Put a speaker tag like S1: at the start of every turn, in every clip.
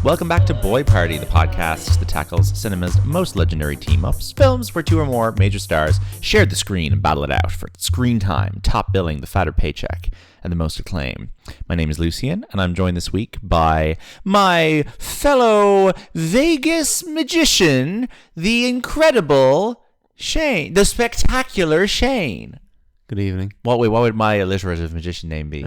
S1: Welcome back to Boy Party, the podcast that tackles cinema's most legendary team-ups, films where two or more major stars shared the screen and battle it out for screen time, top billing, the fatter paycheck, and the most acclaim. My name is Lucien, and I'm joined this week by my fellow Vegas magician, the incredible Shane, the spectacular Shane.
S2: Good evening.
S1: What would my alliterative magician name be?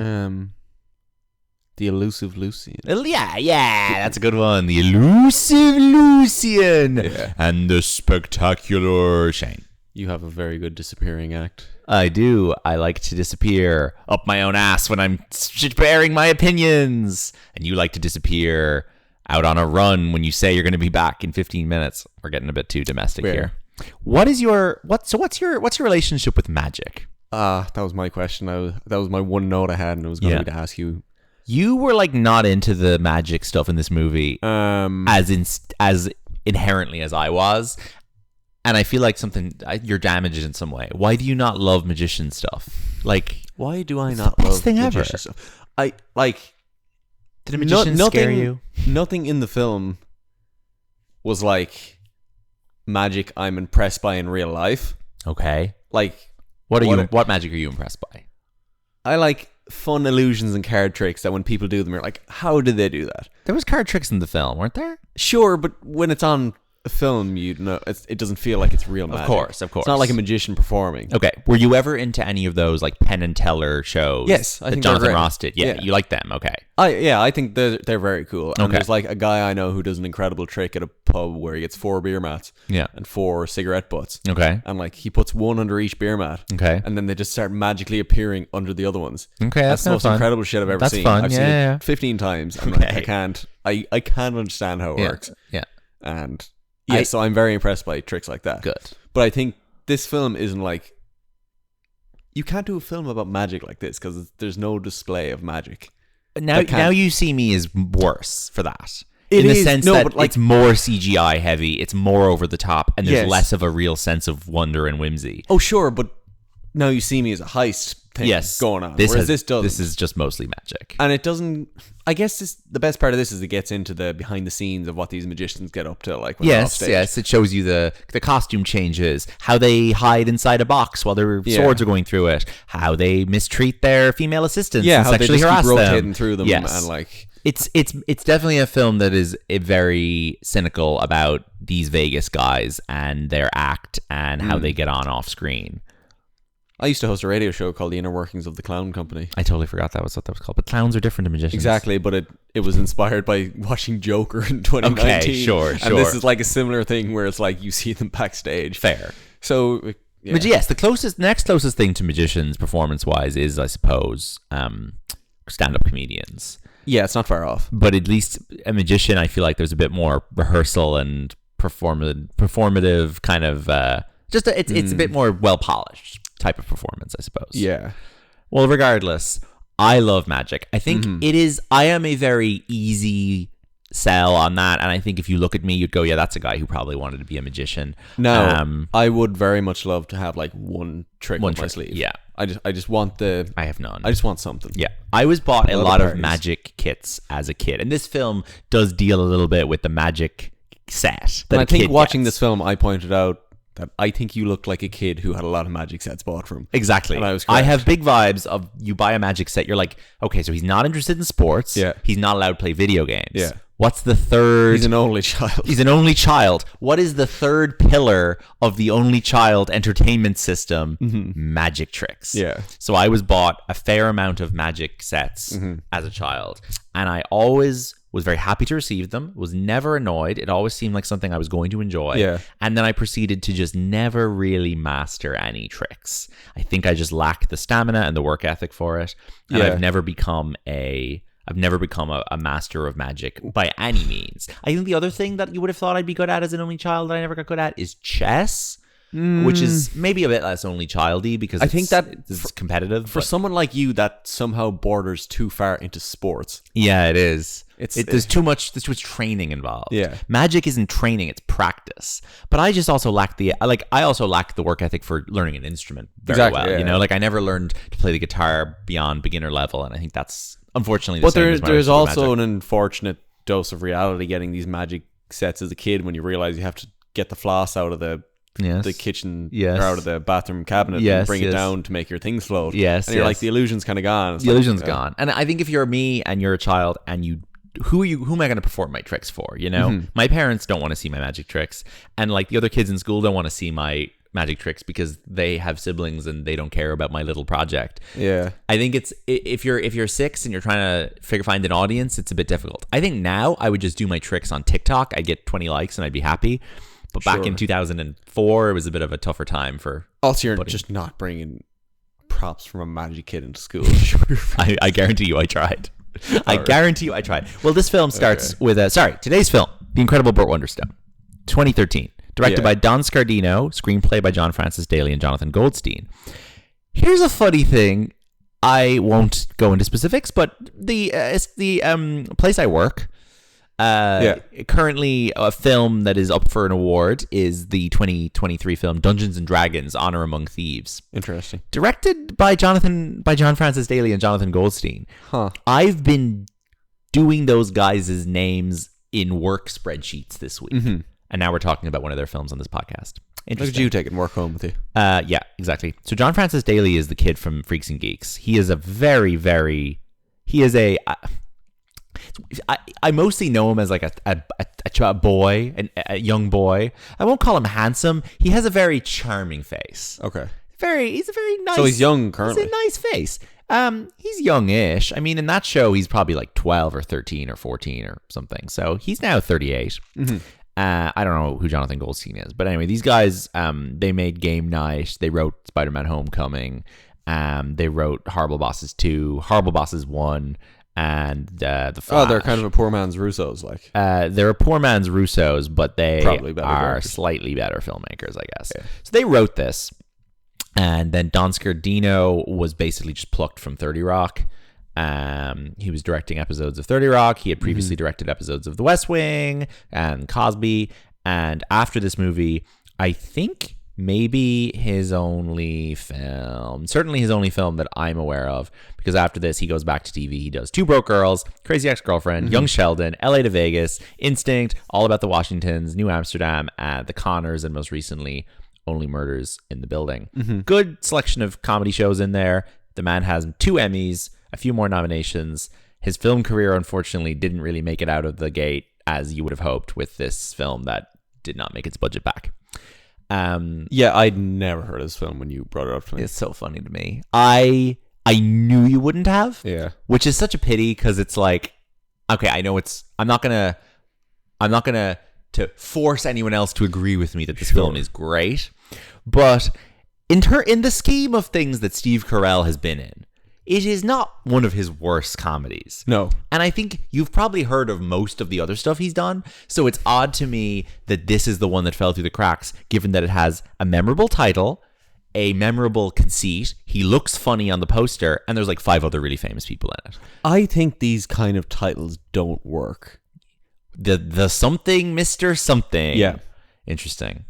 S2: The Elusive Lucien.
S1: Yeah, that's a good one. The Elusive Lucien and the spectacular Shane.
S2: You have a very good disappearing act.
S1: I do. I like to disappear up my own ass when I'm sharing my opinions. And you like to disappear out on a run when you say you're going to be back in 15 minutes. We're getting a bit too domestic here. What's your relationship with magic?
S2: That was my question. That was my one note I had, and it was going to be to ask you.
S1: You were like not into the magic stuff in this movie as inherently as I was. And I feel like you're damaged in some way. Why do you not love magician stuff? Like,
S2: why do I not love
S1: thing
S2: magician
S1: ever?
S2: stuff? I like.
S1: Did a magician scare you?
S2: Nothing in the film was like magic I'm impressed by in real life.
S1: Okay.
S2: Like,
S1: what magic are you impressed by?
S2: I like fun illusions and card tricks that when people do them, you're like, how did they do that?
S1: There was card tricks in the film, weren't there?
S2: Sure, but when it's on a film, you know, it doesn't feel like it's real magic.
S1: Of course.
S2: It's not like a magician performing.
S1: Okay. Were you ever into any of those like Penn and Teller shows?
S2: Yes, I
S1: that
S2: think
S1: Jonathan Ross did. Yeah, you like them. Okay.
S2: I think they're very cool. And
S1: okay.
S2: There's like a guy I know who does an incredible trick at a pub where he gets 4 beer mats and 4 cigarette butts.
S1: Okay.
S2: And like he puts one under each beer mat.
S1: Okay.
S2: And then they just start magically appearing under the other ones.
S1: Okay,
S2: that's the most incredible shit I've ever seen.
S1: Fun.
S2: I've seen it 15 times. And like, I can't understand how it works.
S1: Yeah.
S2: And so I'm very impressed by tricks like that.
S1: Good.
S2: But I think this film isn't like, you can't do a film about magic like this because there's no display of magic.
S1: Now You See Me is worse for that.
S2: In
S1: the sense that
S2: but like,
S1: it's more CGI heavy, it's more over the top, and there's less of a real sense of wonder and whimsy.
S2: Oh, sure, but Now You See Me is a heist thing going on. This
S1: is just mostly magic.
S2: And it doesn't... I guess the best part of this is it gets into the behind the scenes of what these magicians get up to, like when they're off stage.
S1: Yes, it shows you the costume changes, how they hide inside a box while their swords are going through it, how they mistreat their female assistants and
S2: how
S1: sexually
S2: they just
S1: harass
S2: keep
S1: them.
S2: rotating through them
S1: yes.
S2: and like...
S1: It's definitely a film that is very cynical about these Vegas guys and their act and how they get on off screen.
S2: I used to host a radio show called The Inner Workings of the Clown Company.
S1: I totally forgot that was what that was called. But clowns are different to magicians.
S2: Exactly, but it was inspired by watching Joker in 2019.
S1: Okay, sure.
S2: And this is like a similar thing where it's like you see them backstage.
S1: Fair.
S2: So, yeah.
S1: But yes, the next closest thing to magicians performance-wise is, I suppose, stand-up comedians.
S2: Yeah, it's not far off.
S1: But at least a magician, I feel like there's a bit more rehearsal and performative kind of... it's a bit more well-polished type of performance, I suppose.
S2: Yeah.
S1: Well, regardless, I love magic. I think I am a very easy sell on that, and I think if you look at me, you'd go, yeah, that's a guy who probably wanted to be a magician.
S2: No, I would very much love to have like one trick up my sleeve.
S1: Yeah.
S2: I just want
S1: I have none.
S2: I just want something.
S1: Yeah. I was bought a lot of magic kits as a kid, and this film does deal a little bit with the magic set.
S2: And I think watching this film, I pointed out that I think you looked like a kid who had a lot of magic sets bought from.
S1: Exactly.
S2: And I was correct.
S1: I have big vibes of you buy a magic set, you're like, okay, so he's not interested in sports.
S2: Yeah.
S1: He's not allowed to play video games.
S2: Yeah.
S1: What's the third?
S2: He's an only child.
S1: He's an only child. What is the third pillar of the only child entertainment system? Magic tricks.
S2: Yeah.
S1: So I was bought a fair amount of magic sets as a child, and I always was very happy to receive them, was never annoyed. It always seemed like something I was going to enjoy.
S2: Yeah.
S1: And then I proceeded to just never really master any tricks. I think I just lacked the stamina and the work ethic for it. And I've never become a master of magic by any means. I think the other thing that you would have thought I'd be good at as an only child that I never got good at is chess. which is maybe a bit less only childy because
S2: I think that
S1: it's competitive.
S2: For someone like you, that somehow borders too far into sports.
S1: Yeah, it is. There's too much training involved.
S2: Yeah.
S1: Magic isn't training, it's practice. But I just also lack the work ethic for learning an instrument very well.
S2: Yeah,
S1: Like I never learned to play the guitar beyond beginner level, and I think that's unfortunately
S2: But there's also an unfortunate dose of reality getting these magic sets as a kid when you realize you have to get the floss out of the kitchen or out of the bathroom cabinet and bring it down to make your things float.
S1: Yes.
S2: And you're like, the illusion's kind of gone.
S1: The illusion's gone. And I think if you're me and you're a child and who am I going to perform my tricks for? My parents don't want to see my magic tricks, and like the other kids in school don't want to see my magic tricks because they have siblings and they don't care about my little project.
S2: Yeah.
S1: I think it's if you're 6 and you're trying to find an audience, it's a bit difficult. I think now I would just do my tricks on TikTok. I'd get 20 likes and I'd be happy. But back in 2004, it was a bit of a tougher time for.
S2: Also, you're just not bringing props from a magic kid into school.
S1: I guarantee you, I tried. I guarantee you, I tried. Well, this film starts with today's film, The Incredible Burt Wonderstone, 2013, directed by Don Scardino, screenplay by John Francis Daley and Jonathan Goldstein. Here's a funny thing. I won't go into specifics, but it's the place I work. Currently, a film that is up for an award is the 2023 film Dungeons and Dragons: Honor Among Thieves.
S2: Interesting.
S1: Directed by John Francis Daley and Jonathan Goldstein.
S2: Huh.
S1: I've been doing those guys' names in work spreadsheets this week, and now we're talking about one of their films on this podcast.
S2: Look at you taking work home with you.
S1: Yeah, exactly. So John Francis Daley is the kid from Freaks and Geeks. He is I mostly know him as like a boy, a young boy. I won't call him handsome. He has a very charming face.
S2: Okay.
S1: He's a very nice.
S2: So he's young currently.
S1: He's a nice face. He's youngish. I mean, in that show, he's probably like 12 or 13 or 14 or something. So he's now 38. I don't know who Jonathan Goldstein is, but anyway, these guys, they made Game Night. They wrote Spider-Man: Homecoming. They wrote Horrible Bosses 2, Horrible Bosses 1. And The Flash.
S2: They're kind of a poor man's Russos, like.
S1: They're a poor man's Russos, but they
S2: probably are
S1: directors. Slightly better filmmakers, I guess. Yeah. So they wrote this, and then Don Scardino was basically just plucked from 30 Rock. He was directing episodes of 30 Rock. He had previously directed episodes of The West Wing and Cosby. And after this movie, I think maybe his only film, certainly his only film that I'm aware of, because after this he goes back to TV. He does Two Broke Girls, Crazy Ex-Girlfriend, Young Sheldon, LA to Vegas, Instinct, All About the Washingtons, New Amsterdam, The Connors, and most recently Only Murders in the Building. Good selection of comedy shows in there. The man has 2 Emmys, a few more nominations. His film career unfortunately didn't really make it out of the gate as you would have hoped with this film that did not make its budget back.
S2: I'd never heard of this film when you brought it up to me.
S1: It's so funny to me. I knew you wouldn't have.
S2: Yeah.
S1: Which is such a pity because it's like, okay, I know I'm not gonna to force anyone else to agree with me that this film is great, but in the scheme of things that Steve Carell has been in, it is not one of his worst comedies.
S2: No.
S1: And I think you've probably heard of most of the other stuff he's done. So it's odd to me that this is the one that fell through the cracks, given that it has a memorable title, a memorable conceit. He looks funny on the poster, and there's like 5 other really famous people in it.
S2: I think these kind of titles don't work.
S1: The something, Mr. Something.
S2: Yeah.
S1: Interesting.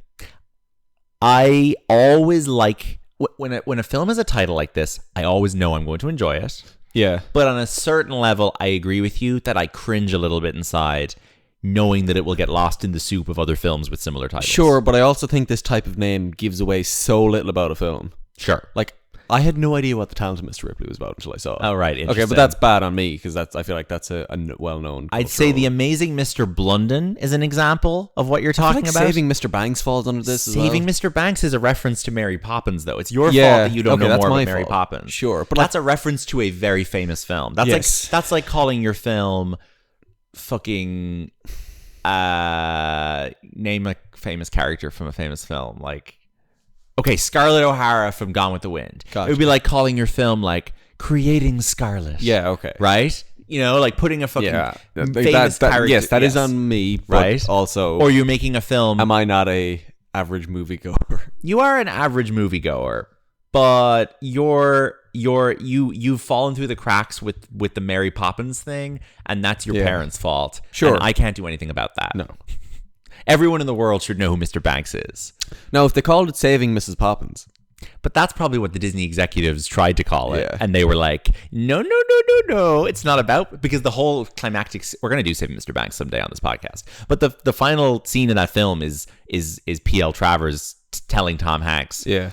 S1: I always like... When a film has a title like this, I always know I'm going to enjoy it.
S2: Yeah.
S1: But on a certain level, I agree with you that I cringe a little bit inside, knowing that it will get lost in the soup of other films with similar titles.
S2: Sure, but I also think this type of name gives away so little about a film.
S1: Sure.
S2: Like, I had no idea what The Talented Mr. Ripley was about until I saw it.
S1: Oh, right.
S2: Okay, but that's bad on me, because I feel like that's a well-known...
S1: I'd say The Amazing Mr. Blunden is an example of what you're talking about.
S2: Saving Mr. Banks falls under this as well.
S1: Saving Mr. Banks is a reference to Mary Poppins, though. It's your fault that you don't know more about Mary Poppins.
S2: Sure.
S1: But that's a reference to a very famous film. That's like calling your film fucking... name a famous character from a famous film, like... Okay, Scarlett O'Hara from Gone with the Wind.
S2: Gotcha.
S1: It would be like calling your film like Creating Scarlett.
S2: Yeah, okay.
S1: Right? You know, like putting a fucking famous character.
S2: Yes, that is on me, but
S1: right?
S2: also...
S1: Or you're making a film...
S2: Am I not a average moviegoer.
S1: You are an average moviegoer, but you've fallen through the cracks with the Mary Poppins thing, and that's your parents' fault.
S2: Sure.
S1: And I can't do anything about that.
S2: No.
S1: Everyone in the world should know who Mr. Banks is.
S2: Now, if they called it Saving Mrs. Poppins.
S1: But that's probably what the Disney executives tried to call it. Yeah. And they were like, no. It's not about... Because the whole climactic... We're going to do Saving Mr. Banks someday on this podcast. But the final scene in that film is P.L. Travers telling Tom Hanks...
S2: Yeah.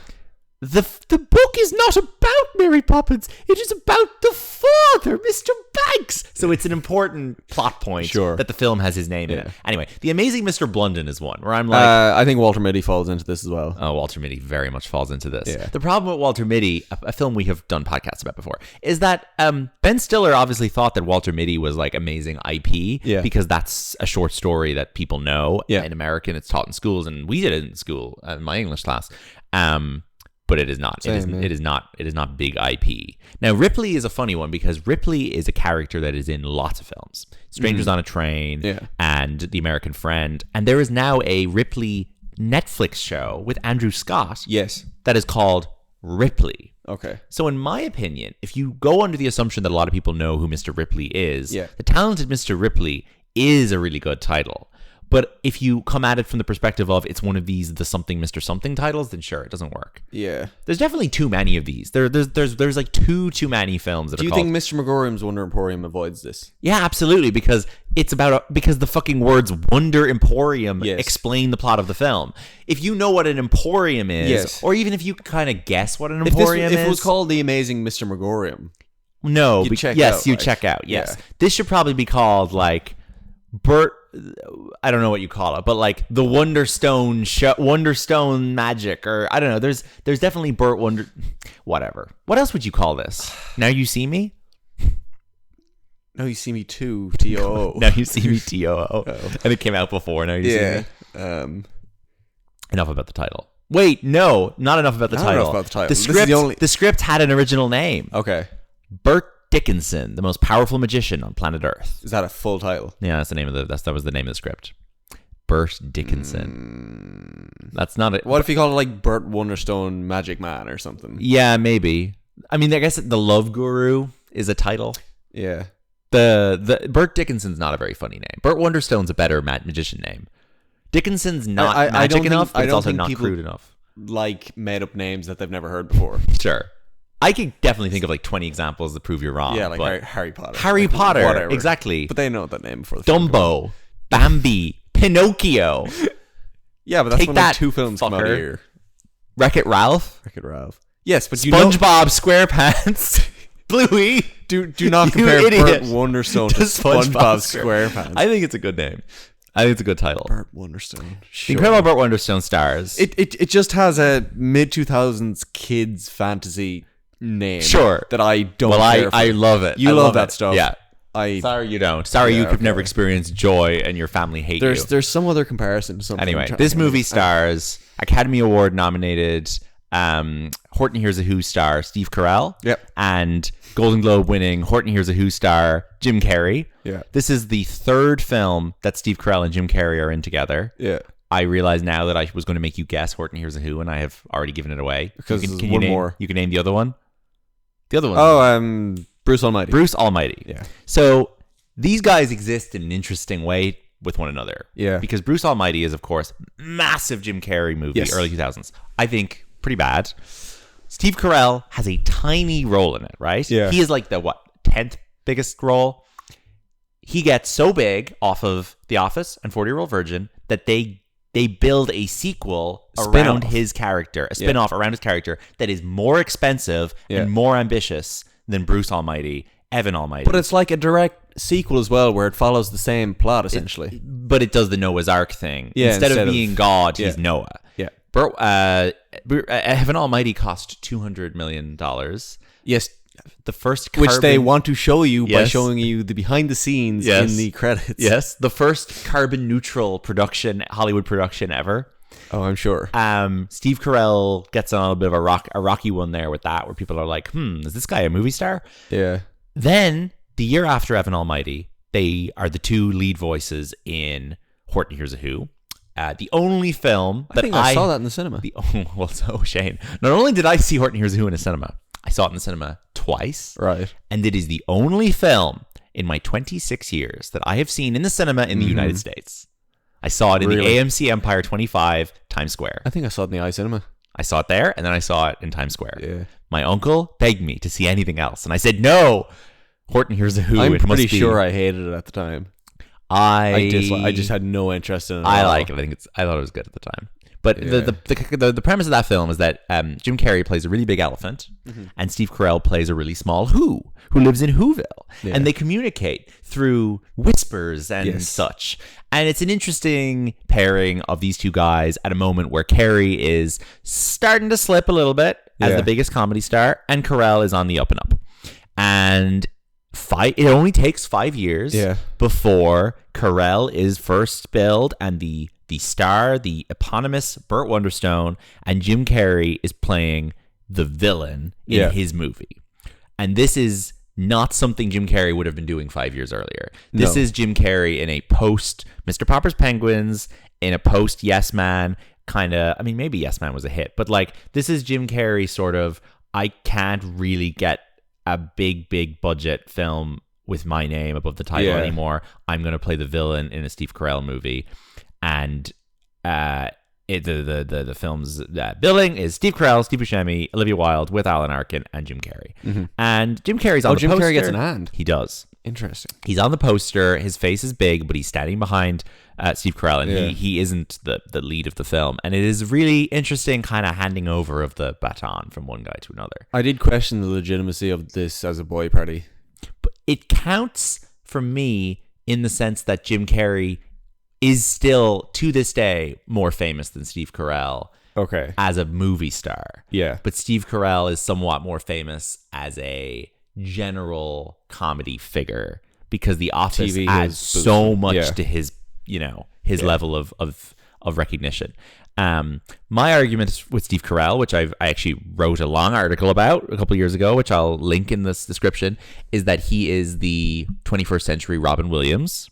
S1: The book is not about Mary Poppins. It is about the father, Mr. Banks. So it's an important plot point that the film has his name in it. Anyway, The Amazing Mr. Blunden is one where I'm like...
S2: I think Walter Mitty falls into this as well.
S1: Oh, Walter Mitty very much falls into this.
S2: Yeah.
S1: The problem with Walter Mitty, a film we have done podcasts about before, is that Ben Stiller obviously thought that Walter Mitty was like amazing IP because that's a short story that people know. In American, it's taught in schools, and we did it in school, in my English class. But it is not. It is not big IP. Now, Ripley is a funny one because Ripley is a character that is in lots of films. Strangers on a Train and The American Friend. And there is now a Ripley Netflix show with Andrew Scott.
S2: Yes.
S1: That is called Ripley.
S2: Okay.
S1: So in my opinion, if you go under the assumption that a lot of people know who Mr. Ripley is, The Talented Mr. Ripley is a really good title. But if you come at it from the perspective of it's one of these the something Mr. Something titles, then sure, it doesn't work.
S2: Yeah.
S1: There's definitely too many of these. There's like too many films that
S2: Do you think Mr. Megorium's Wonder Emporium avoids this?
S1: Yeah, absolutely, because it's because the fucking words Wonder Emporium explain the plot of the film. If you know what an emporium is, or even if you kind of guess what an emporium is.
S2: If it was called The Amazing Mr. Megorium.
S1: No, you check out. Yes. Yeah. This should probably be called like Burt, I don't know what you call it, but like the Wonderstone magic, or I don't know. There's definitely Burt Wonder, whatever. What else would you call this? Now You See Me?
S2: Now You See Me Too, T-O-O.
S1: Now You See Me, T-O-O. And it came out before Now You See Me. Enough about the title. Wait, no, not enough about the title. The script had an original name.
S2: Okay.
S1: Burt Dickinson, the most powerful magician on planet Earth.
S2: Is that a full title?
S1: Yeah, that's the name of that was the name of the script. Burt Dickinson. That's not it.
S2: What if you called it like Burt Wonderstone Magic Man or something?
S1: Yeah, maybe. I mean, I guess the Love Guru is a title.
S2: Yeah.
S1: The Burt Dickinson's not a very funny name. Burt Wonderstone's a better magician name. Dickinson's not magic enough, but it's also not crude enough.
S2: Like made up names that they've never heard before.
S1: Sure. I could definitely think of like 20 examples that prove you're wrong.
S2: Yeah, like Harry Potter.
S1: Harry Potter, whatever. Exactly.
S2: But they know that name before the
S1: Dumbo, Bambi, Pinocchio.
S2: Yeah, but that's when like 2 films come out a year.
S1: Wreck-It Ralph.
S2: Yes, but
S1: SpongeBob SquarePants. Bluey.
S2: Do not compare Burt Wonderstone to SpongeBob SquarePants.
S1: I think it's a good name. I think it's a good title.
S2: Burt Wonderstone.
S1: Sure. Incredible Burt Wonderstone stars.
S2: It just has a mid-2000s kids fantasy name.
S1: Sure.
S2: That I don't care for.
S1: I love it.
S2: You love that stuff.
S1: Yeah. Sorry you don't. Sorry you could never experience joy and your family hate you.
S2: There's some other comparison to something.
S1: Anyway, this movie stars Academy Award nominated Horton Hears a Who star Steve Carell.
S2: Yep.
S1: And Golden Globe winning Horton Hears a Who star Jim Carrey.
S2: Yeah.
S1: This is the third film that Steve Carell and Jim Carrey are in together.
S2: Yeah.
S1: I realize now that I was going to make you guess Horton Hears a Who, and I have already given it away.
S2: Because
S1: you can name the other one? The other one.
S2: Oh, Bruce Almighty.
S1: Bruce Almighty.
S2: Yeah.
S1: So these guys exist in an interesting way with one another.
S2: Yeah.
S1: Because Bruce Almighty is, of course, massive Jim Carrey movie, early 2000s. I think pretty bad. Steve Carell has a tiny role in it, right?
S2: Yeah.
S1: He is like the, 10th biggest role? He gets so big off of The Office and 40-Year-Old Virgin that they build a sequel around his character, a spin-off around his character that is more expensive and more ambitious than Bruce Almighty, Evan Almighty.
S2: But it's like a direct sequel as well, where it follows the same plot, essentially.
S1: But it does the Noah's Ark thing.
S2: Yeah,
S1: instead of being God, he's Noah.
S2: Yeah.
S1: Evan Almighty cost $200 million.
S2: Yes.
S1: The first
S2: which they want to show you by showing you the behind the scenes in the credits.
S1: Yes, the first carbon neutral Hollywood production ever.
S2: Oh, I'm sure.
S1: Steve Carell gets on a bit of a rocky one there with that, where people are like, is this guy a movie star?
S2: Yeah.
S1: Then the year after Evan Almighty, they are the two lead voices in Horton Hears a Who. the only film that
S2: I think I saw that in the cinema.
S1: So Shane, not only did I see Horton Hears a Who in a cinema, I saw it in the cinema twice.
S2: Right.
S1: And it is the only film in my 26 years that I have seen in the cinema in the United States. I saw it in the AMC Empire 25 Times Square.
S2: I think I saw it in the iCinema.
S1: I saw it there, and then I saw it in Times Square.
S2: Yeah.
S1: My uncle begged me to see anything else, and I said, no, Horton Hears a Who.
S2: I'm pretty sure I hated it at the time.
S1: I
S2: just had no interest in it.
S1: I like it. I thought it was good at the time. But the premise of that film is that Jim Carrey plays a really big elephant, and Steve Carell plays a really small who lives in Whoville, and they communicate through whispers and such. And it's an interesting pairing of these two guys at a moment where Carrey is starting to slip a little bit as the biggest comedy star, and Carell is on the up and up. And it only takes 5 years before Carell is first billed and the star, the eponymous Burt Wonderstone, and Jim Carrey is playing the villain in his movie. And this is not something Jim Carrey would have been doing 5 years earlier. This is Jim Carrey in a post Mr. Popper's Penguins, in a post Yes Man kind of, I mean, maybe Yes Man was a hit, but like this is Jim Carrey sort of, I can't really get a big budget film with my name above the title anymore. I'm going to play the villain in a Steve Carell movie. And the film's billing is Steve Carell, Steve Buscemi, Olivia Wilde with Alan Arkin and Jim Carrey. And Jim Carrey's on the
S2: Jim
S1: poster.
S2: Carrey gets an hand.
S1: He does.
S2: Interesting.
S1: He's on the poster. His face is big, but he's standing behind Steve Carell, and he isn't the lead of the film. And it is really interesting kind of handing over of the baton from one guy to another.
S2: I did question the legitimacy of this as a boy party.
S1: But it counts for me in the sense that Jim Carrey is still, to this day, more famous than Steve Carell as a movie star.
S2: Yeah.
S1: But Steve Carell is somewhat more famous as a general comedy figure because The Office
S2: TV
S1: adds so much to his, his level of recognition. My argument with Steve Carell, which I actually wrote a long article about a couple of years ago, which I'll link in this description, is that he is the 21st century Robin Williams.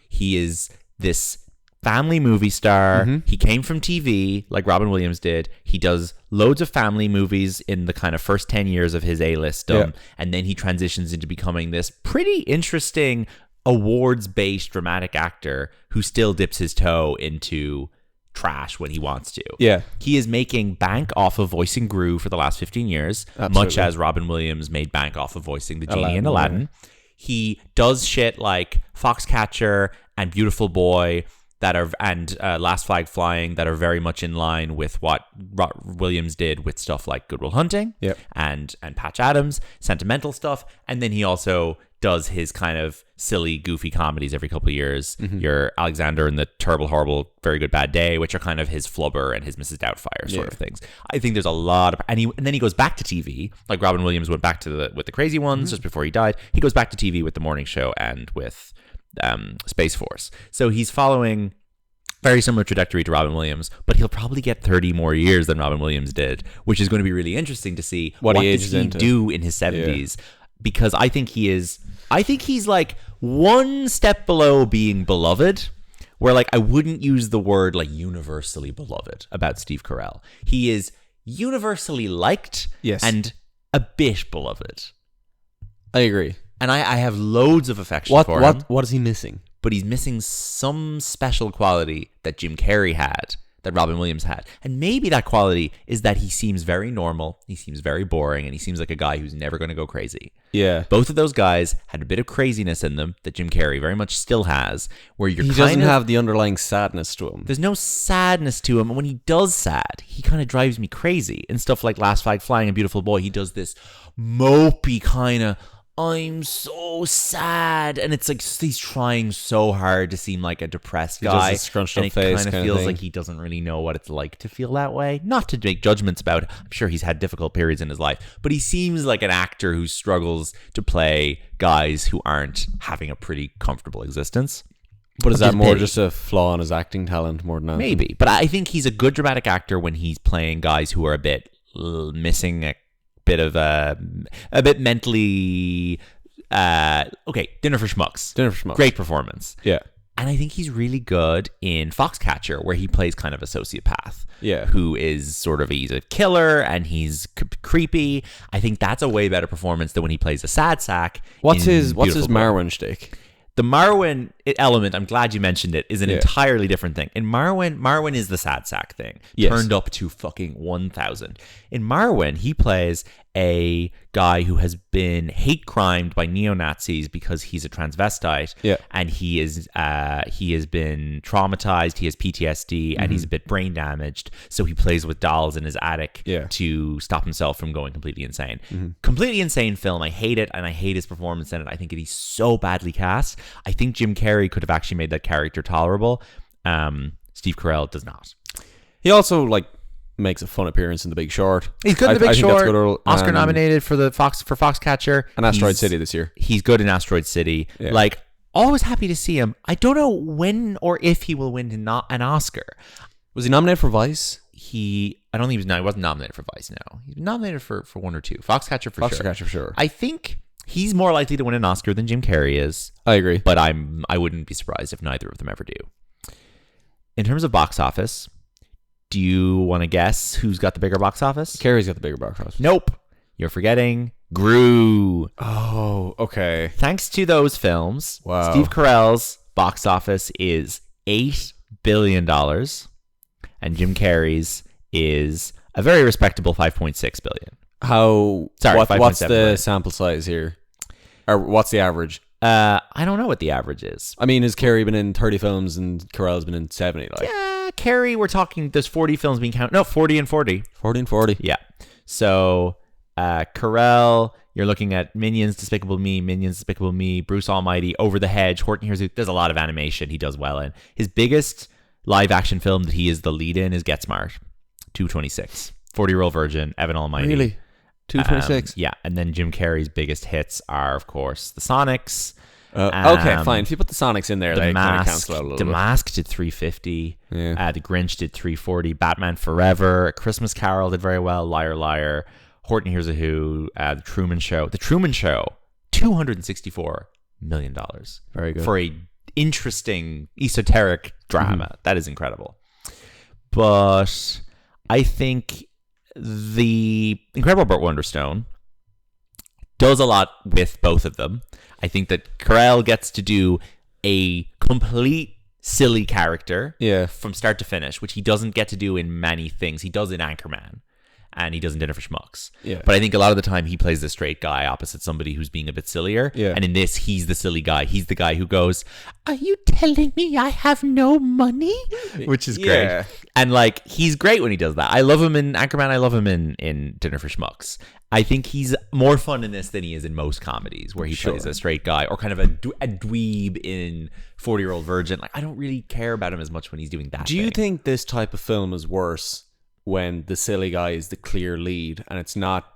S1: He is this family movie star. He came from TV like Robin Williams did. He does loads of family movies in the kind of first 10 years of his A-list. And then he transitions into becoming this pretty interesting awards-based dramatic actor who still dips his toe into trash when he wants to.
S2: Yeah.
S1: He is making bank off of voicing Gru for the last 15 years, much as Robin Williams made bank off of voicing the genie in Aladdin. He does shit like Foxcatcher and Beautiful Boy and Last Flag Flying that are very much in line with what Williams did with stuff like Good Will Hunting and Patch Adams, sentimental stuff. And then he also does his kind of silly, goofy comedies every couple of years. Your Alexander and the Terrible, Horrible, Very Good, Bad Day, which are kind of his Flubber and his Mrs. Doubtfire sort of things. I think there's a lot of... And then he goes back to TV, like Robin Williams went back to with the Crazy Ones just before he died. He goes back to TV with The Morning Show and with Space Force. So he's following very similar trajectory to Robin Williams, but he'll probably get 30 more years than Robin Williams did, which is going to be really interesting to see what he does he do in his 70s. Because I think he's like one step below being beloved, where like I wouldn't use the word like universally beloved about Steve Carell. He is universally liked and a bit beloved.
S2: I agree.
S1: And I have loads of affection for him.
S2: What is he missing?
S1: But he's missing some special quality that Jim Carrey had, that Robin Williams had. And maybe that quality is that he seems very normal, he seems very boring, and he seems like a guy who's never going to go crazy.
S2: Yeah.
S1: Both of those guys had a bit of craziness in them that Jim Carrey very much still has, where he
S2: doesn't have the underlying sadness to him.
S1: There's no sadness to him, and when he does sad, he kind of drives me crazy. And stuff like Last Flag Flying and Beautiful Boy, he does this mopey kind of, I'm so sad, and it's like he's trying so hard to seem like a depressed guy.
S2: He does a scrunched
S1: up
S2: face,
S1: and it kind of feels like he doesn't really know what it's like to feel that way. Not to make judgments about it. I'm sure he's had difficult periods in his life, but he seems like an actor who struggles to play guys who aren't having a pretty comfortable existence.
S2: But is that more just a flaw in his acting talent more than anything?
S1: Maybe, but I think he's a good dramatic actor when he's playing guys who are a bit missing a bit mentally Dinner for Schmucks.
S2: Dinner for Schmucks.
S1: Great performance.
S2: Yeah.
S1: And I think he's really good in Foxcatcher, where he plays kind of a sociopath.
S2: Yeah.
S1: Who is sort of, he's a killer and he's creepy. I think that's a way better performance than when he plays a sad sack.
S2: What's his Marwan shtick?
S1: The Marwan element, I'm glad you mentioned it, is an entirely different thing. In Marwan is the sad sack thing. Yes. Turned up to fucking 1,000. In Marwan, he plays a guy who has been hate crimed by neo-Nazis because he's a transvestite.
S2: Yeah.
S1: And he has been traumatized, he has PTSD, and he's a bit brain damaged. So he plays with dolls in his attic to stop himself from going completely insane. Completely insane film. I hate it, and I hate his performance in it. I think he's so badly cast. I think Jim Carrey could have actually made that character tolerable. Steve Carell does not.
S2: He also makes a fun appearance in The Big Short.
S1: He's good in The Big Short. Oscar nominated for Foxcatcher
S2: and Asteroid City this year.
S1: He's good in Asteroid City. Yeah. Always happy to see him. I don't know when or if he will win an Oscar.
S2: Was he nominated for Vice?
S1: I don't think he wasn't nominated for Vice. No, he was nominated for one or two. Foxcatcher for sure. I think he's more likely to win an Oscar than Jim Carrey is.
S2: I agree,
S1: but I wouldn't be surprised if neither of them ever do. In terms of box office, do you want to guess who's got the bigger box office?
S2: Carrey's got the bigger box office.
S1: Nope. You're forgetting Gru.
S2: Oh, okay.
S1: Thanks to those films,
S2: wow.
S1: Steve Carell's box office is $8 billion, and Jim Carrey's is a very respectable $5.6 billion.
S2: What's the sample size here? Or what's the average?
S1: I don't know what the average is.
S2: I mean, has Carrey been in 30 films and Carell's been in 70?
S1: Yeah, Carrey, we're talking, there's 40 films being counted. No, 40 and 40.
S2: 40 and 40.
S1: Yeah. So, Carell, you're looking at Minions, Despicable Me, Bruce Almighty, Over the Hedge, Horton Hears Who. There's a lot of animation he does well in. His biggest live action film that he is the lead in is Get Smart, 226. 40-Year-Old Virgin, Evan Almighty.
S2: Really? 226?
S1: Yeah, and then Jim Carrey's biggest hits are, of course, The Sonics.
S2: Okay, fine. If you put The Sonics in there, they kind of cancel out a little bit.
S1: The Mask did 350.
S2: Yeah.
S1: The Grinch did 340. Batman Forever. A Christmas Carol did very well. Liar, Liar. Horton Hears a Who. The Truman Show. The Truman Show, $264 million.
S2: Very good.
S1: For a interesting, esoteric drama. That is incredible. But I think the Incredible Burt Wonderstone does a lot with both of them. I think that Carell gets to do a complete silly character from start to finish, which he doesn't get to do in many things. He does in Anchorman, and he does in Dinner for Schmucks.
S2: Yeah.
S1: But I think a lot of the time he plays the straight guy opposite somebody who's being a bit sillier.
S2: Yeah.
S1: And in this, he's the silly guy. He's the guy who goes, "Are you telling me I have no money?" Which is great.
S2: Yeah.
S1: And he's great when he does that. I love him in Anchorman. I love him in Dinner for Schmucks. I think he's more fun in this than he is in most comedies, where he plays a straight guy or kind of a dweeb in 40-Year-Old Virgin. I don't really care about him as much when he's doing that.
S2: Do you think this type of film is worse when the silly guy is the clear lead and it's not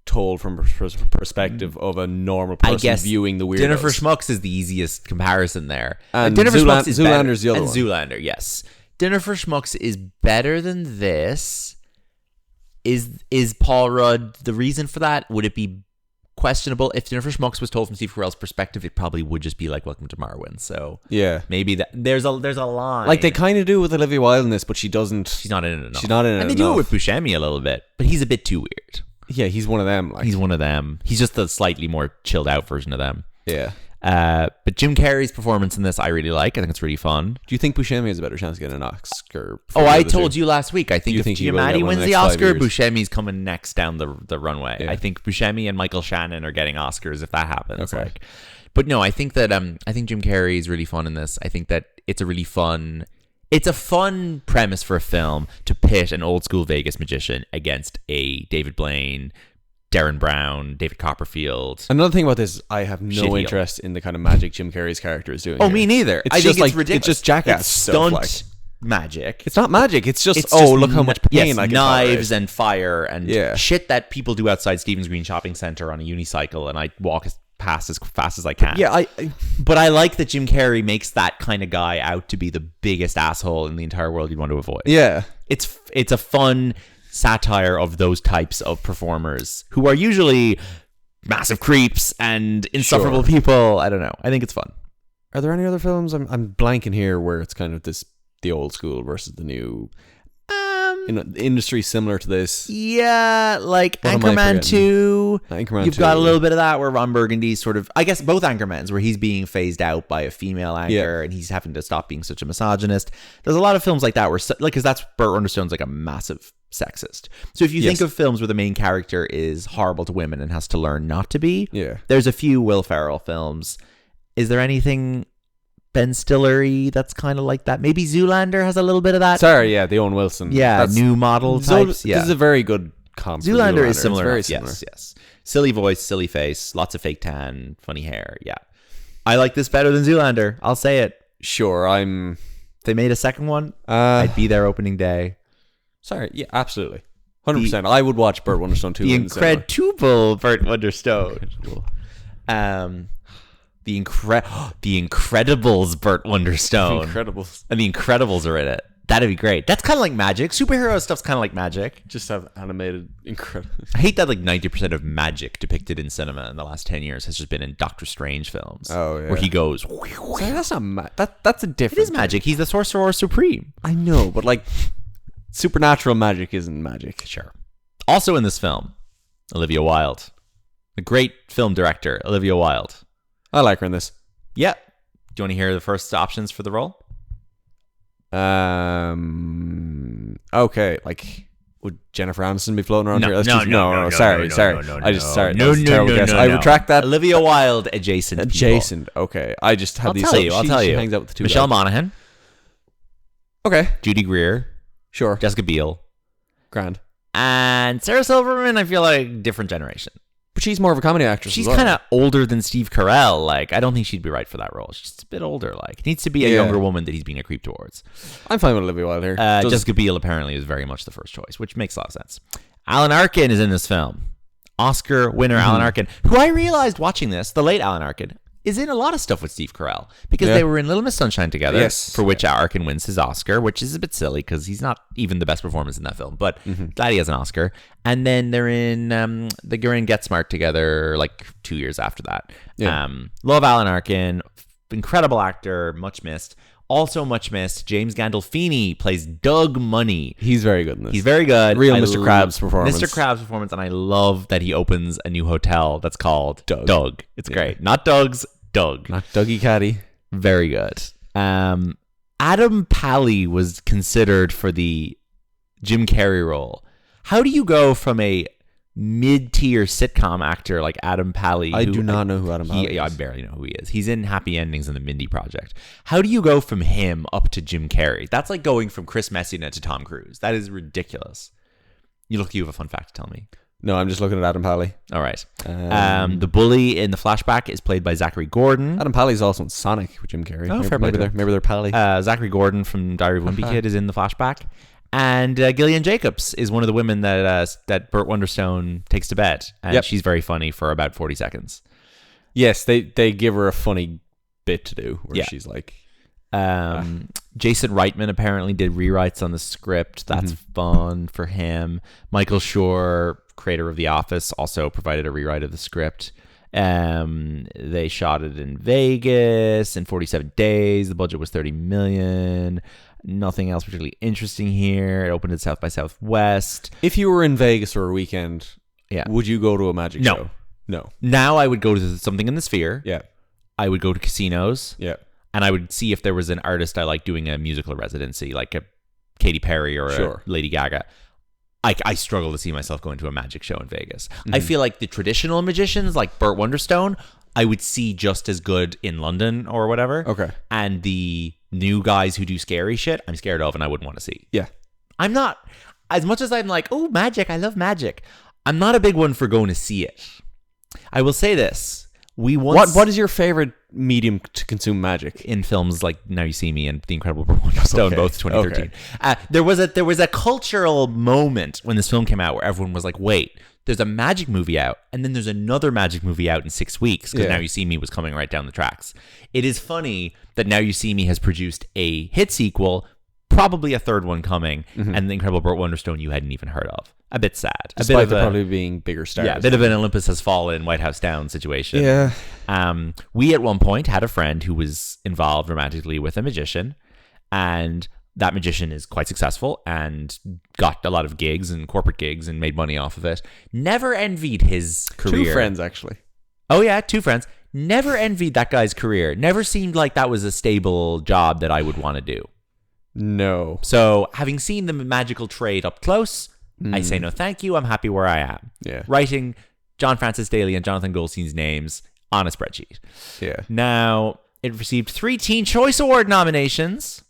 S2: told from a perspective of a normal person viewing the weirdos?
S1: Dinner for Schmucks is the easiest comparison there.
S2: And Dinner for Schmucks is Zoolander's the other one.
S1: Zoolander, yes. Dinner for Schmucks is better than this. Is Paul Rudd the reason for that? Would it be questionable if Dinner for Schmucks was told from Steve Carell's perspective? It probably would just be like Welcome to Marwen. So
S2: yeah,
S1: maybe that there's a line
S2: like they kind of do with Olivia Wilde in this, but she doesn't.
S1: She's not in it enough.
S2: She's not in it,
S1: and they do it with Buscemi a little bit, but he's a bit too weird.
S2: Yeah, he's one of them.
S1: He's one of them. He's just the slightly more chilled out version of them.
S2: Yeah.
S1: But Jim Carrey's performance in this I really like. I think it's really fun.
S2: Do you think Buscemi has a better chance of getting an Oscar?
S1: I told you last week. I think if Giamatti wins the Oscar, Buscemi's coming next down the runway. Yeah. I think Buscemi and Michael Shannon are getting Oscars if that happens.
S2: Okay.
S1: But no, I think that I think Jim Carrey is really fun in this. I think that it's a fun premise for a film to pit an old school Vegas magician against a David Blaine, Darren Brown, David Copperfield.
S2: Another thing about this, I have no interest in the kind of magic Jim Carrey's character is doing.
S1: Oh, me neither.
S2: I think it's ridiculous. It's just jackass
S1: stunt magic.
S2: It's not magic. It's just look how much pain I can
S1: knives and fire and shit that people do outside Stephen's Green Shopping Center on a unicycle, and I walk past as fast as I can.
S2: Yeah,
S1: but I like that Jim Carrey makes that kind of guy out to be the biggest asshole in the entire world you'd want to avoid.
S2: Yeah,
S1: it's a fun satire of those types of performers who are usually massive creeps and insufferable people. I don't know. I think it's fun.
S2: Are there any other films? I'm blanking here where it's kind of the old school versus the new. The industry similar to this.
S1: Yeah, like Anchorman 2. You've got a little bit of that where Ron Burgundy's sort of, I guess both Anchormans, where he's being phased out by a female anchor and he's having to stop being such a misogynist. There's a lot of films like that where, like, because that's Burt Wonderstone's like a massive sexist. So if you think of films where the main character is horrible to women and has to learn not to be, there's a few Will Ferrell films. Is there anything Ben Stiller-y that's kind of like that? Maybe Zoolander has a little bit of that.
S2: Sorry, the Owen Wilson.
S1: Yeah, new model types.
S2: This is a very good comp.
S1: Zoolander is similar.
S2: It's very similar.
S1: Yes. Silly voice, silly face, lots of fake tan, funny hair. Yeah. I like this better than Zoolander. I'll say it.
S2: Sure,
S1: They made a second one. I'd be there opening day.
S2: Sorry, yeah, absolutely. 100%. I would watch Burt Wonderstone 2.
S1: The Incredible Burt Wonderstone. The Incredibles Burt Wonderstone.
S2: Incredibles.
S1: And the Incredibles are in it. That'd be great. That's kind of like magic. Superhero stuff's kind of like magic.
S2: Just have animated Incredibles.
S1: I hate that like 90% of magic depicted in cinema in the last 10 years has just been in Doctor Strange films.
S2: Oh, yeah.
S1: Where he goes...
S2: Sorry, that's not that's a different...
S1: It is magic. He's the Sorcerer Supreme.
S2: I know, but like... Supernatural magic isn't magic.
S1: Sure. Also in this film, Olivia Wilde. A great film director, Olivia Wilde.
S2: I like her in this.
S1: Yeah. Do you want to hear the first options for the role?
S2: Okay. Like, would Jennifer Aniston be floating around here?
S1: No.
S2: Sorry. I retract that.
S1: Olivia Wilde adjacent.
S2: Adjacent. Okay. I just have these.
S1: I'll tell you.
S2: She hangs out with the two
S1: Michelle
S2: guys.
S1: Monaghan.
S2: Okay.
S1: Judy Greer.
S2: Sure.
S1: Jessica Biel.
S2: Grand.
S1: And Sarah Silverman, I feel like different generation.
S2: But she's more of a comedy actress.
S1: She's kind of older than Steve Carell. Like, I don't think she'd be right for that role. She's just a bit older. Like, it needs to be a younger woman that he's being a creep towards.
S2: I'm fine with Olivia Wilde here.
S1: Jessica Biel apparently is very much the first choice, which makes a lot of sense. Alan Arkin is in this film. Oscar winner Alan Arkin, who I realized watching this, the late Alan Arkin, is in a lot of stuff with Steve Carell because they were in Little Miss Sunshine together, for which Arkin wins his Oscar, which is a bit silly because he's not even the best performance in that film, but glad he has an Oscar. And then they're in Get Smart together like 2 years after that. Love Alan Arkin, incredible actor, much missed. Also much missed, James Gandolfini plays Doug Money.
S2: He's very good in this.
S1: He's very good.
S2: Real Mr. Krabs performance.
S1: Mr. Krabs performance, and I love that he opens a new hotel that's called Doug. It's great. Not Doug's, Doug.
S2: Not Dougie Caddy.
S1: Very good. Adam Pally was considered for the Jim Carrey role. How do you go from a mid-tier sitcom actor like Adam Pally?
S2: I do not know who Adam Pally is.
S1: I barely know who he is. He's in Happy Endings and the Mindy Project. How do you go from him up to Jim Carrey? That's like going from Chris Messina to Tom Cruise. That is ridiculous. You have a fun fact to tell me.
S2: No, I'm just looking at Adam Pally.
S1: All right. The bully in the flashback is played by Zachary Gordon.
S2: Adam Pally's also in Sonic with Jim Carrey.
S1: Oh,
S2: maybe they're Pally.
S1: Zachary Gordon from Diary of a Wimpy Kid is in the flashback. And Gillian Jacobs is one of the women that Burt Wonderstone takes to bed. And she's very funny for about 40 seconds.
S2: Yes, they give her a funny bit to do where she's like...
S1: Jason Reitman apparently did rewrites on the script. That's fun for him. Michael Schur, creator of The Office, also provided a rewrite of the script. They shot it in Vegas in 47 days. The budget was $30 million. Nothing else particularly interesting here. It opened at South by Southwest.
S2: If you were in Vegas for a weekend, would you go to a magic show? No.
S1: Now I would go to something in the Sphere.
S2: Yeah.
S1: I would go to casinos.
S2: Yeah.
S1: And I would see if there was an artist I like doing a musical residency, like a Katy Perry or a Lady Gaga. I struggle to see myself going to a magic show in Vegas. I feel like the traditional magicians, like Burt Wonderstone, I would see just as good in London or whatever.
S2: Okay.
S1: And the new guys who do scary shit, I'm scared of and I wouldn't want to see.
S2: Yeah.
S1: I'm not, as much as I'm like, oh, magic, I love magic. I'm not a big one for going to see it. I will say this.
S2: What is your favorite medium to consume magic?
S1: In films like Now You See Me and The Incredible Burt Wonderstone, both 2013. Okay. There was a cultural moment when this film came out where everyone was like, wait, there's a magic movie out and then there's another magic movie out in 6 weeks because Now You See Me was coming right down the tracks. It is funny that Now You See Me has produced a hit sequel probably a third one coming, and the Incredible Burt Wonderstone you hadn't even heard of. A bit sad.
S2: Despite there probably being bigger stars.
S1: Yeah, a bit of an Olympus Has Fallen, White House Down situation.
S2: Yeah.
S1: We at one point had a friend who was involved romantically with a magician, and that magician is quite successful and got a lot of gigs and corporate gigs and made money off of it. Never envied his career.
S2: 2 friends, actually.
S1: Oh, yeah, 2 friends. Never envied that guy's career. Never seemed like that was a stable job that I would want to do.
S2: No.
S1: So, having seen the magical trade up close, I say no thank you. I'm happy where I am.
S2: Yeah.
S1: Writing John Francis Daley and Jonathan Goldstein's names on a spreadsheet.
S2: Yeah.
S1: Now, it received 3 Teen Choice Award nominations.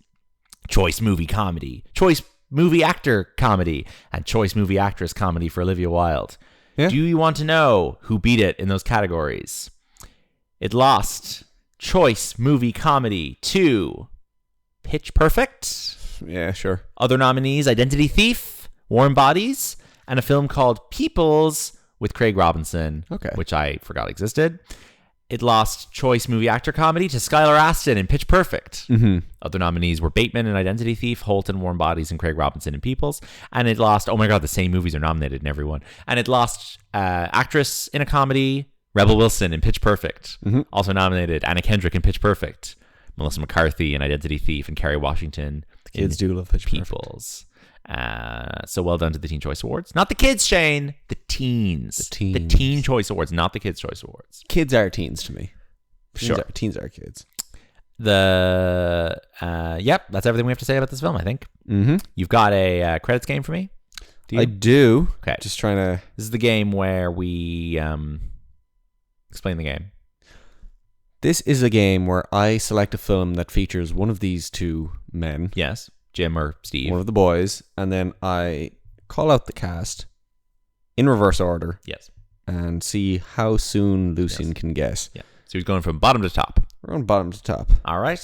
S1: Choice Movie Comedy, Choice Movie Actor Comedy, and Choice Movie Actress Comedy for Olivia Wilde. Yeah. Do you want to know who beat it in those categories? It lost Choice Movie Comedy to Pitch Perfect.
S2: Yeah, sure.
S1: Other nominees, Identity Thief, Warm Bodies, and a film called Peoples with Craig Robinson, which I forgot existed. It lost Choice Movie Actor Comedy to Skylar Astin in Pitch Perfect. Other nominees were Bateman in Identity Thief, Holt in Warm Bodies, and Craig Robinson in Peoples. And it lost, oh my God, the same movies are nominated in every one. And it lost Actress in a Comedy, Rebel Wilson in Pitch Perfect. Also nominated Anna Kendrick in Pitch Perfect, Melissa McCarthy in Identity Thief, and Kerry Washington.
S2: The kids do love Pitch
S1: Peoples. So well done to the Teen Choice Awards. Not the kids, Shane. The teens. The Teen Choice Awards, not the Kids Choice Awards.
S2: Kids are teens to me.
S1: Sure.
S2: Teens are kids.
S1: Yep, that's everything we have to say about this film, I think. You've got a credits game for me?
S2: I do.
S1: Okay.
S2: Just trying to...
S1: This is the game where we... explain the game.
S2: This is a game where I select a film that features one of these 2 men.
S1: Yes. Jim or Steve.
S2: One of the boys. And then I call out the cast in reverse order.
S1: Yes.
S2: And see how soon Lucien can guess.
S1: Yeah. So he's going from bottom to top.
S2: We're on bottom to top.
S1: All right.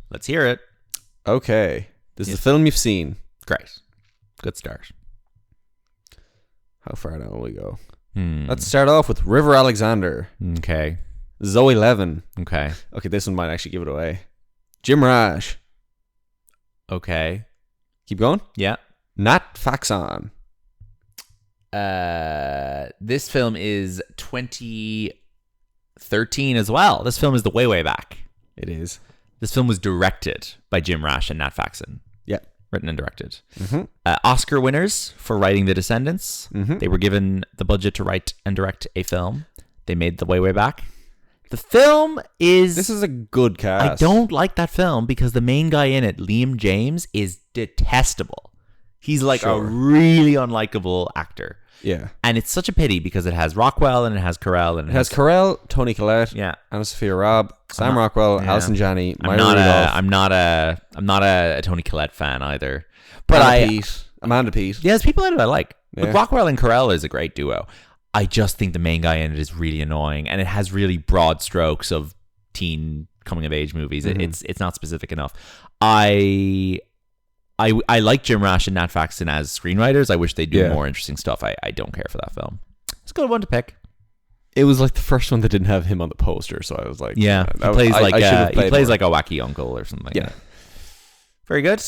S1: Let's hear it.
S2: Okay. This is a film you've seen.
S1: Great. Good start.
S2: How far down will we go? Let's start off with River Alexander.
S1: Okay.
S2: Zoe Levin.
S1: Okay.
S2: Okay, this one might actually give it away. Jim Rash.
S1: Okay.
S2: Keep going?
S1: Yeah.
S2: Nat Faxon.
S1: This film is 2013 as well. This film is the way back.
S2: It is.
S1: This film was directed by Jim Rash and Nat Faxon.
S2: Yeah.
S1: Written and directed. Oscar winners for writing The Descendants. They were given the budget to write and direct a film. They made the way back. The film is...
S2: This is a good cast.
S1: I don't like that film because the main guy in it, Liam James, is detestable. He's like a really unlikable actor.
S2: Yeah.
S1: And it's such a pity because it has Rockwell and it has Carell. And
S2: it has Carell, Toni Collette, Anna Sophia Robb, Sam Rockwell, Alison Janney,
S1: I'm not a Toni Collette fan either. But
S2: Amanda Peet.
S1: Yeah, there's people in it I like. Yeah. But Rockwell and Carell is a great duo. I just think the main guy in it is really annoying, and it has really broad strokes of teen coming of age movies. It's not specific enough. I like Jim Rash and Nat Faxon as screenwriters. I wish they do more interesting stuff. I don't care for that film. It's a good one to pick.
S2: It was like the first one that didn't have him on the poster, so I was like,
S1: he plays like a wacky uncle or something. Yeah. Very good.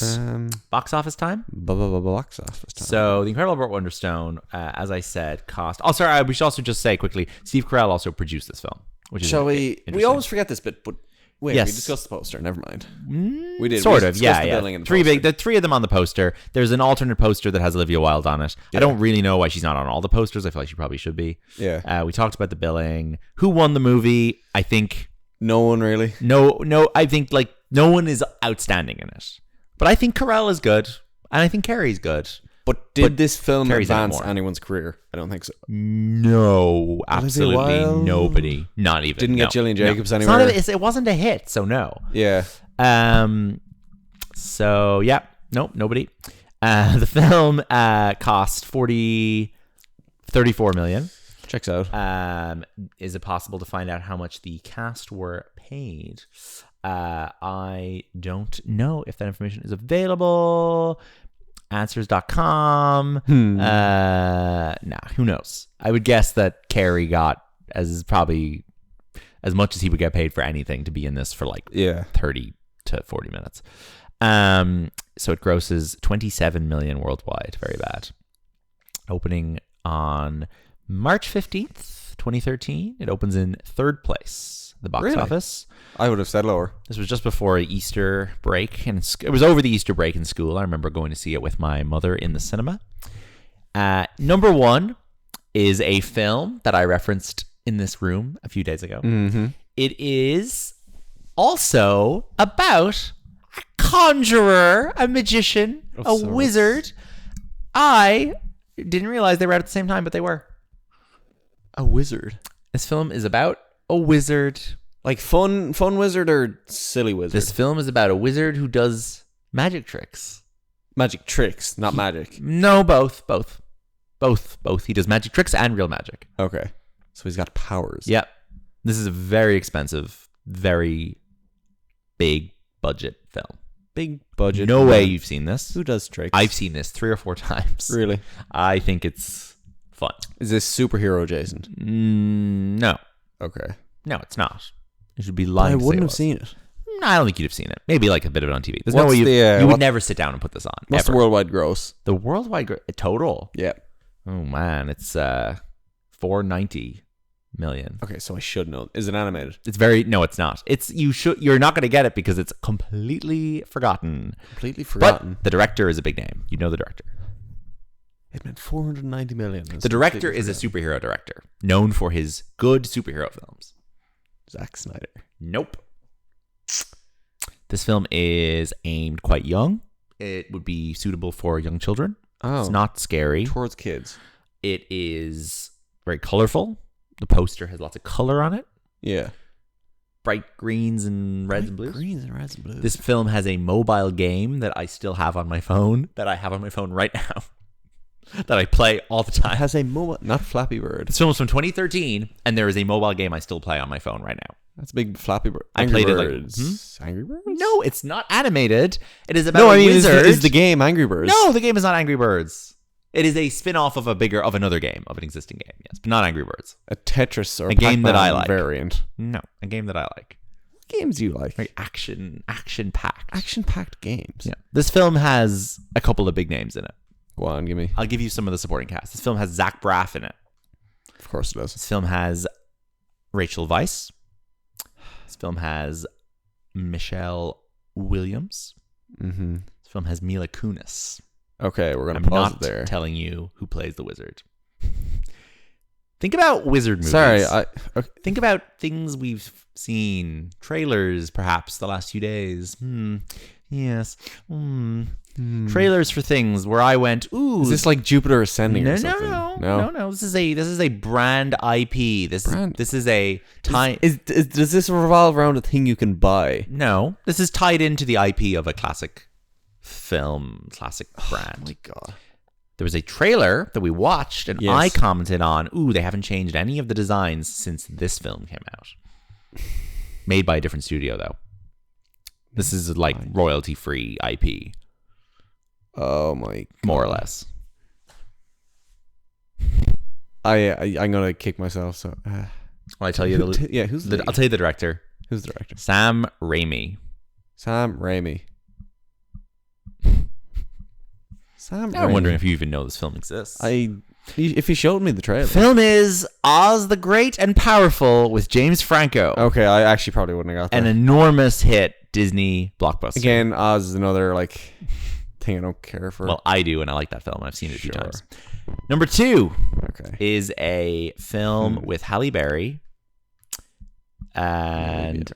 S1: Box office time?
S2: Box office time.
S1: So, The Incredible Burt Wonderstone, as I said, cost... Oh, sorry, we should also just say quickly, Steve Carell also produced this film. Which is
S2: we always forget this bit, but wait, we discussed the poster. Never mind.
S1: We did. Sort of, yeah. The 3 of them on the poster. There's an alternate poster that has Olivia Wilde on it. Yeah. I don't really know why she's not on all the posters. I feel like she probably should be.
S2: Yeah.
S1: We talked about the billing. Who won the movie? I think...
S2: No one really.
S1: No, I think like no one is outstanding in it. But I think Carell is good, and I think Carrey's good.
S2: But did this film advance anyone's career? I don't think so.
S1: No, absolutely nobody. Not even.
S2: Didn't get Gillian Jacobs anywhere.
S1: It wasn't a hit, so no.
S2: Yeah.
S1: So yeah, nope, nobody. The film cost $34 million.
S2: Checks out.
S1: Is it possible to find out how much the cast were paid? I don't know if that information is available. Answers.com. Who knows? I would guess that Carey got probably as much as he would get paid for anything to be in this for like 30 to 40 minutes. So it grosses 27 million worldwide. Very bad. Opening on March 15th, 2013. It opens in third place at the box office.
S2: I would have said lower.
S1: This was just before Easter break. And it was over the Easter break in school. I remember going to see it with my mother in the cinema. Number one is a film that I referenced in this room a few days ago.
S2: Mm-hmm.
S1: It is also about a conjurer, a magician, wizard. I didn't realize they were out at the same time, but they were.
S2: A wizard.
S1: This film is about a wizard.
S2: Like fun wizard or silly wizard?
S1: This film is about a wizard who does magic tricks.
S2: Magic tricks, not magic.
S1: No, both. He does magic tricks and real magic.
S2: Okay. So he's got powers.
S1: Yep. This is a very expensive, very big budget film.
S2: Big budget.
S1: No way you've seen this.
S2: Who does tricks?
S1: I've seen this 3 or 4 times.
S2: Really?
S1: I think it's fun.
S2: Is this superhero adjacent?
S1: No.
S2: Okay.
S1: No, it's not. You should be lying.
S2: I wouldn't have seen it.
S1: No, I don't think you'd have seen it. Maybe like a bit of it on TV. There's no way you would never sit down and put this on.
S2: What's
S1: ever.
S2: the worldwide gross?
S1: The worldwide total?
S2: Yeah.
S1: Oh man, it's 490 million.
S2: Okay, so I should know. Is it animated?
S1: No, it's not. You're not going to get it because it's completely forgotten.
S2: Completely forgotten.
S1: But the director is a big name. You know the director.
S2: It meant 490 million.
S1: The director is a superhero director, known for his good superhero films.
S2: Zack Snyder.
S1: Nope. This film is aimed quite young. It would be suitable for young children.
S2: Oh.
S1: It's not scary.
S2: Towards kids.
S1: It is very colorful. The poster has lots of color on it.
S2: Yeah.
S1: Bright greens and reds and blues.
S2: Greens and reds and blues.
S1: This film has a mobile game that I still have on my phone, that I have on my phone right now, that I play all the time.
S2: It has a mobile, not Flappy Bird.
S1: This film is from 2013, and there is a mobile game I still play on my phone right now.
S2: That's a big Flappy Bird.
S1: Angry
S2: Angry
S1: Birds.
S2: Birds. Angry Birds?
S1: No, it's not animated. It is about a wizard.
S2: Is the game Angry Birds?
S1: No, the game is not Angry Birds. It is a spin-off of another game, of an existing game, yes, but not Angry Birds.
S2: A Tetris or
S1: a game that I like.
S2: Variant.
S1: No, a game that I like.
S2: What games do you like?
S1: Very action-packed.
S2: Action-packed games.
S1: Yeah. This film has a couple of big names in it.
S2: Go on, give me.
S1: I'll give you some of the supporting cast. This film has Zach Braff in it.
S2: Of course it does.
S1: This film has Rachel Weisz. This film has Michelle Williams.
S2: Mm-hmm.
S1: This film has Mila Kunis.
S2: Okay, we're going to pause it there.
S1: I'm not telling you who plays the wizard. Think about wizard movies.
S2: Sorry. Okay.
S1: Think about things we've seen. Trailers, perhaps, the last few days. Yes. Trailers for things where I went, ooh.
S2: Is this like Jupiter Ascending or something?
S1: No. This is a brand IP. This is a time.
S2: Does this revolve around a thing you can buy?
S1: No. This is tied into the IP of a classic film, classic brand.
S2: Oh my God.
S1: There was a trailer that we watched, and I commented on, ooh, they haven't changed any of the designs since this film came out. Made by a different studio, though. This is like royalty-free IP.
S2: Oh my God.
S1: More or less.
S2: I'm gonna kick myself. So,
S1: Well, I tell you, I'll tell you the director.
S2: Who's the director?
S1: Sam Raimi. I'm wondering if you even know this film exists.
S2: If you showed me the trailer.
S1: Film is Oz the Great and Powerful with James Franco.
S2: Okay, I actually probably wouldn't have got that.
S1: An enormous hit Disney blockbuster.
S2: Again, Oz is another thing I don't care for.
S1: Well, I do, and I like that film. I've seen it a few times. Number 2 is a film with Halle Berry, and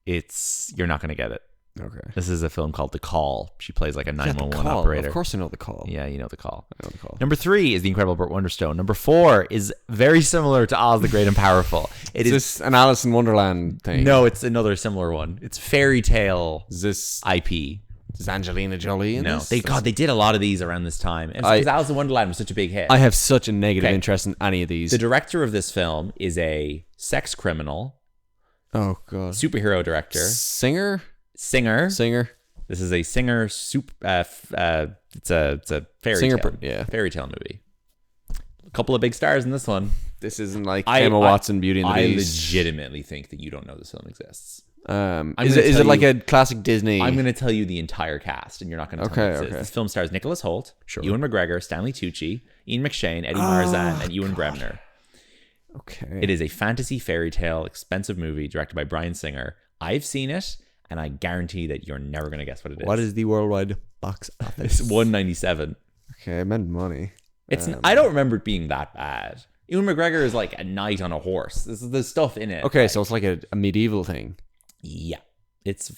S1: you're not going to get it.
S2: Okay.
S1: This is a film called The Call. She plays like a 911 operator.
S2: Of course I know The Call.
S1: Yeah, you know The Call.
S2: I know The Call.
S1: Number 3 is The Incredible Burt Wonderstone. Number 4 is very similar to Oz the Great and Powerful.
S2: Is this an Alice in Wonderland thing?
S1: No, it's another similar one. It's fairy tale IP.
S2: Is Angelina Jolie in this?
S1: They did a lot of these around this time. Because Alice in Wonderland was such a big hit.
S2: I have such a negative interest in any of these.
S1: The director of this film is a sex criminal.
S2: Oh, God.
S1: Superhero director.
S2: Singer.
S1: This is a singer. It's a fairy tale. Fairy tale movie. A couple of big stars in this one.
S2: This isn't like Emma Watson, Beauty and the Beast.
S1: I legitimately think that you don't know this film exists.
S2: Is it like a classic Disney?
S1: I'm going to tell you the entire cast, and you're not going to tell me what it is. This film stars Nicholas Hoult, Ewan McGregor, Stanley Tucci, Ian McShane, Eddie Marzan, and Ewan Bremner.
S2: Okay.
S1: It is a fantasy fairy tale expensive movie directed by Bryan Singer. I've seen it, and I guarantee that you're never going to guess what it is.
S2: What is the worldwide box office?
S1: It's 197.
S2: Okay, I meant money.
S1: I don't remember it being that bad. Ewan McGregor is like a knight on a horse. There's stuff in it.
S2: Okay, so it's like a medieval thing.
S1: Yeah, it's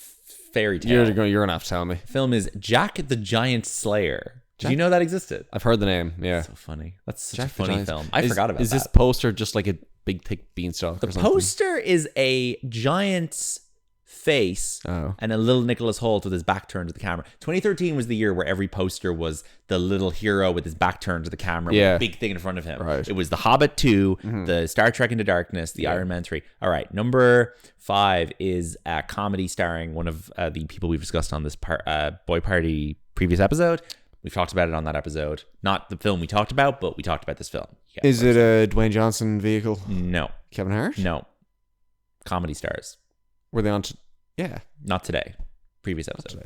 S1: fairy tale.
S2: You're gonna have to tell me.
S1: Film is Jack the Giant Slayer. Did you know that existed?
S2: I've heard the name. Yeah,
S1: so funny. That's such a funny film. I forgot about that.
S2: Is this poster just like a big thick beanstalk?
S1: The poster is a giant's face and a little Nicholas Hoult with his back turned to the camera. 2013 was the year where every poster was the little hero with his back turned to the camera with a big thing in front of him.
S2: Right.
S1: It was The Hobbit 2, the Star Trek Into Darkness, the Iron Man 3. All right, number 5 is a comedy starring one of the people we've discussed on this Boy Party previous episode. We've talked about it on that episode. Not the film we talked about, but we talked about this film.
S2: Is it a Dwayne Johnson vehicle?
S1: No.
S2: Kevin Hart?
S1: No. Comedy stars.
S2: Were they on... Yeah.
S1: Not today. Previous episode.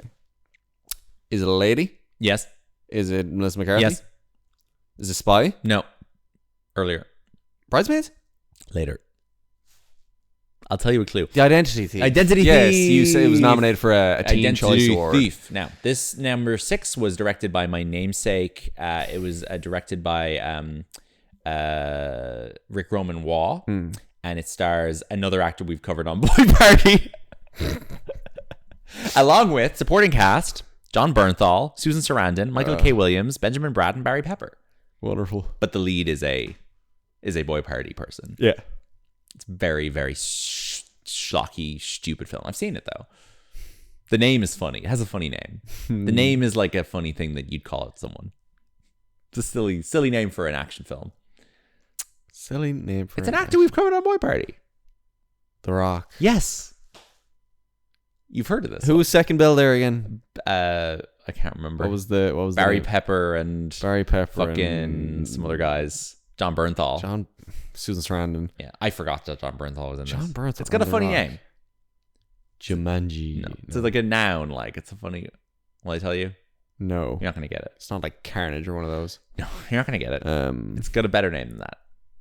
S2: Is it a lady?
S1: Yes.
S2: Is it Melissa McCarthy?
S1: Yes.
S2: Is it Spy?
S1: No. Earlier.
S2: Bridesmaids?
S1: Later. I'll tell you a clue.
S2: The Identity Thief.
S1: Identity
S2: Thief. Yes,
S1: Thief.
S2: you said it was nominated for a Teen Choice Award.
S1: Thief. Now, this number 6 was directed by my namesake. It was directed by Rick Roman Waugh, and it stars another actor we've covered on Boy Party. Along with supporting cast John Bernthal, Susan Sarandon, Michael K. Williams, Benjamin Bratt, and Barry Pepper.
S2: Wonderful.
S1: But the lead is a Boy Party person.
S2: Yeah.
S1: It's very, very schlocky, stupid film. I've seen it though. The name is funny. It has a funny name. The name is like a funny thing that you'd call it someone. It's a silly name for an action film.
S2: Silly name for
S1: It's an actor we've covered on Boy Party.
S2: The Rock.
S1: Yes. You've heard of this.
S2: Who was second bill there again?
S1: I can't remember.
S2: What was the
S1: Barry
S2: name?
S1: Pepper and fucking some other guys. John Bernthal.
S2: Susan Sarandon.
S1: Yeah, I forgot that John Bernthal was in this.
S2: John Bernthal.
S1: It's got a funny name.
S2: Jumanji.
S1: No. It's like a noun. Like it's a funny. Will I tell you?
S2: No.
S1: You're not gonna get it.
S2: It's not like Carnage or one of those.
S1: No, you're not gonna get it. It's got a better name than that.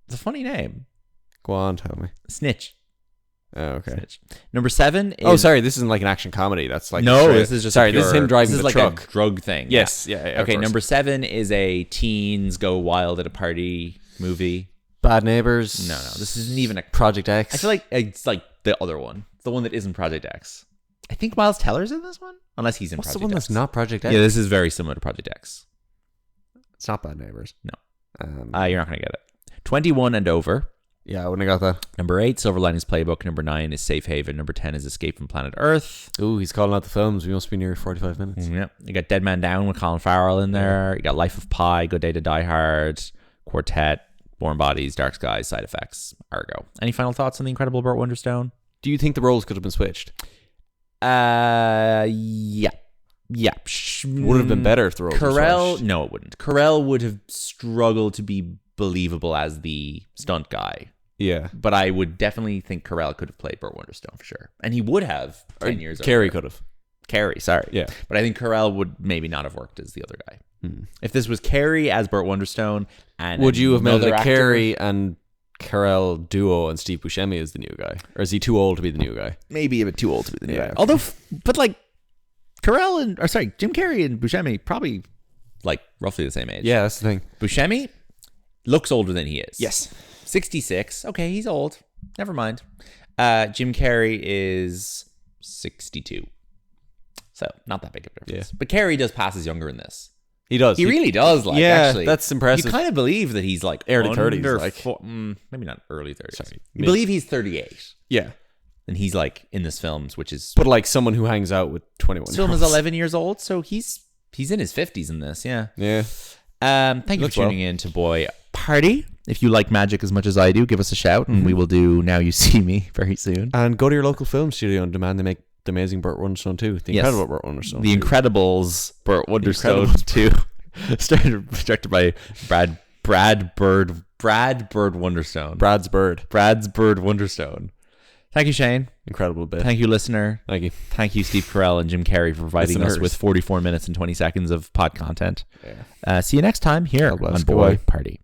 S1: It's a funny name.
S2: Go on, tell me.
S1: Snitch.
S2: Oh, okay.
S1: Snitch. Number 7 is...
S2: Oh, sorry. This isn't like an action comedy. That's like...
S1: No, this is just...
S2: Sorry, this is him driving the truck.
S1: This is like a drug thing.
S2: Yes. Yeah,
S1: okay, number 7 is a teens go wild at a party movie.
S2: Bad Neighbors.
S1: No. This isn't even a...
S2: Project X.
S1: I feel like it's like the other one. The one that isn't Project X. I think Miles Teller's in this one. Unless he's in
S2: What's
S1: Project X.
S2: the one that's not Project X?
S1: Yeah, this is very similar to Project X.
S2: It's not Bad Neighbors.
S1: No. You're not going to get it. 21 and Over.
S2: Yeah, I wouldn't have got that.
S1: Number 8, Silver Linings Playbook. Number 9 is Safe Haven. Number 10 is Escape from Planet Earth.
S2: Ooh, he's calling out the films. We must be near 45 minutes.
S1: Yeah. You got Dead Man Down with Colin Farrell in there. You got Life of Pi, Good Day to Die Hard, Quartet, Born Bodies, Dark Skies, Side Effects, Argo. Any final thoughts on The Incredible Burt Wonderstone?
S2: Do you think the roles could have been switched?
S1: Yeah.
S2: Would have been better if the roles were switched.
S1: No, it wouldn't. Carell would have struggled to be believable as the stunt guy.
S2: Yeah.
S1: But I would definitely think Carell could have played Burt Wonderstone for sure. And he would have 10 years ago.
S2: Carey could have.
S1: Carey, sorry.
S2: Yeah.
S1: But I think Carell would maybe not have worked as the other guy. If this was Carey as Burt Wonderstone and
S2: would you have made a
S1: actor,
S2: Carey and Carell duo and Steve Buscemi as the new guy? Or is he too old to be the new guy?
S1: Maybe a bit too old to be the new guy.
S2: Okay.
S1: Although, but like Jim Carrey and Buscemi probably like roughly the same age.
S2: Yeah, that's the thing.
S1: Buscemi looks older than he is.
S2: Yes.
S1: 66. Okay, he's old. Never mind. Jim Carrey is 62. So not that big of a difference.
S2: Yeah.
S1: But Carrey does pass as younger in this.
S2: He does.
S1: He really does. Like,
S2: yeah,
S1: actually,
S2: that's impressive.
S1: You kind of believe that he's like
S2: early 30s. Like,
S1: maybe not early 30s.
S2: Sorry,
S1: you believe he's 38.
S2: Yeah.
S1: And he's like in this film, which is...
S2: But like someone who hangs out with 21.
S1: This film is 11 years old, so he's in his 50s in this, yeah.
S2: Yeah.
S1: Thank you for tuning in to Boy Party. If you like magic as much as I do, give us a shout, and we will do Now You See Me very soon.
S2: And go to your local film studio on demand. They make The Amazing Burt Wonderstone 2. The Incredible Burt Wonderstone.
S1: The Incredibles Burt Wonderstone 2. Directed by Brad Bird Wonderstone.
S2: Brad's Bird
S1: Wonderstone. Thank you, Shane.
S2: Incredible bit.
S1: Thank you, listener.
S2: Thank you.
S1: Thank you, Steve Carell and Jim Carrey, for providing us with 44 minutes and 20 seconds of pod content. Yeah. See you next time here on Boy Party.